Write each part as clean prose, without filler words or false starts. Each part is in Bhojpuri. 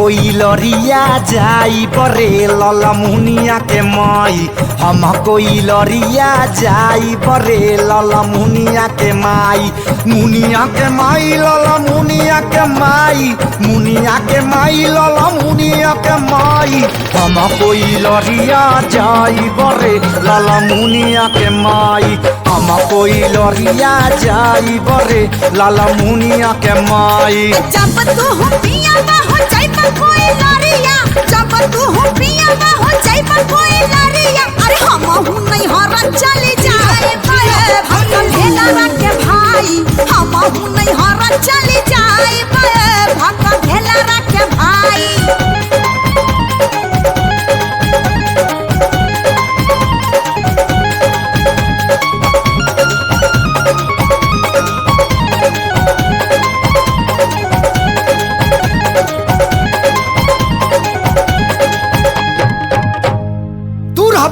कोई लरिया जाई बरे लाला मुनिया के माई। हम कोई लरिया जाई बरे लाला मुनिया के माई। मुनिया के माई लाला मुनिया के माई। मुनिया के माई लाला मुनिया के माई। हम कोई लरिया जाई बरे लाला मुनिया के माई। हम कोई लरिया जाई बरे लाला मुनिया के माई। जब तू हो पिया ना हो जाई पर कोई लरिया। जब तू हो पिया ना हो जाई पर कोई लरिया। अरे हम हूं नहीं हरा चली जाए बे भक्कन ढेला के भाई। हम हूं नहीं हरा चली जाए बे भक्कन ढेला के भाई।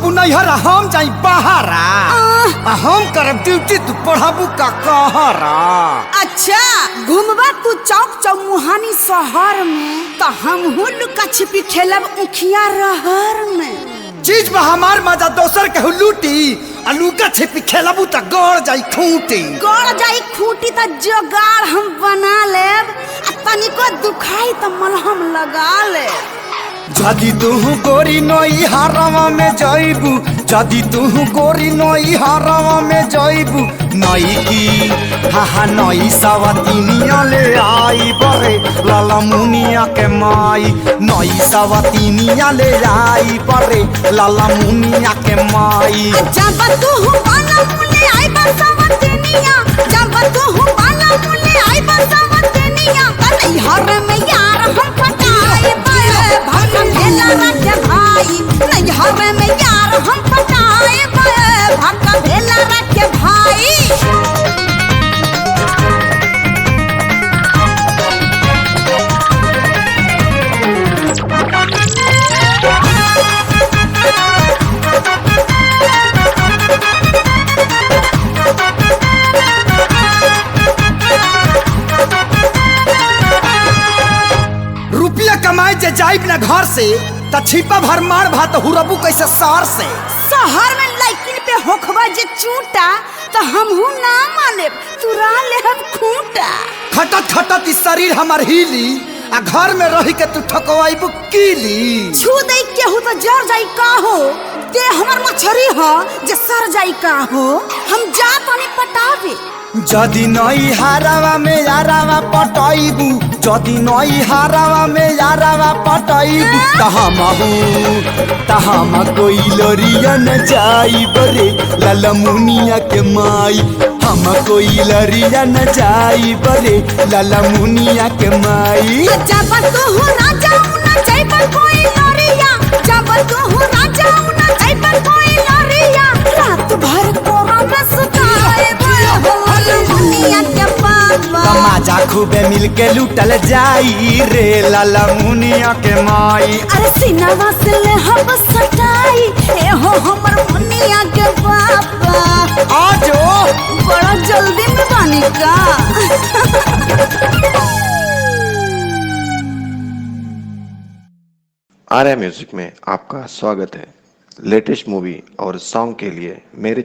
नैहरा हम जाई बहारा। हम करब ड्यूटी तू पढ़ाबू का कहरा। अच्छा घूमबा तू चौक चौमुहानी शहर में तो हम हूँ लुका छिपी खेलब उखिया रहर में। चीज बा हमार मजा दोसर के लूटी आ लुका छिपी खेलबू त गड़ जाई खूंटी। गड़ जाई खूंटी त जोगाड़ हम बना लेब आ तनिको दुखाई त मलहम लगा लेब। जदि तू गोरी नई हरावा में जाइबू। जदि तू गोरी नई हरावा में जाइबू। नई की हा नई सवतीनिया ले आई बरे लाला मुनिया के माई। नई सवतीनिया ले आई बरे लाला मुनिया के माई। जब तू बाला मुने आई बसवतीनिया। जब तू बाला मुने आई बसवतीनिया। नहीं हर में यार हम पटाए बे भक्कन ढेला के भाई। नहीं हर में यार हम पटाए बे भक्कन ढेला के भाई। रुपया कमाए जे जाइब ना घर से त छिपा भर मार भात हुरबू कैसे शहर से। शहर में लड़किन पे होखबा जे चूटा तो हमहू ना मानेब तुरा लेहब खूंटा। खटत खटत इस शरीर हमार हिली आ घर में रही के तू ठकवाइबू कीली। छू दे केहू तो जर जाई का हो। ते हमर मछरी हो जे सर जाई का हो। हम जा तनी पटावे। जदि नई हारावा में यारावा पटाइबू। जदि नई हारावा में यारावा पटाइबू त हम कोई लरिया न जाई बरे लाला मुनिया के माई। हम कोई लरिया न जाई बरे लाला मुनिया के माई। जब तू ना जाऊ ना जाई पर कोई लरिया। जब तू ना जाऊ ना जाई पर कोई लरिया। रात भर कोरा में सुताए बे मुनिया के बाबा। तमाजा खूबे मिलके लूटल जाई रे लाला मुनिया के माई। अरे सिनवा से ले हम सटाई ए हो हमर मुनिया के बाबा। आजो बड़ा जल्दी में बानी का। आर्या म्यूजिक में आपका स्वागत है। लेटेस्ट मूवी और सॉन्ग के लिए मेरे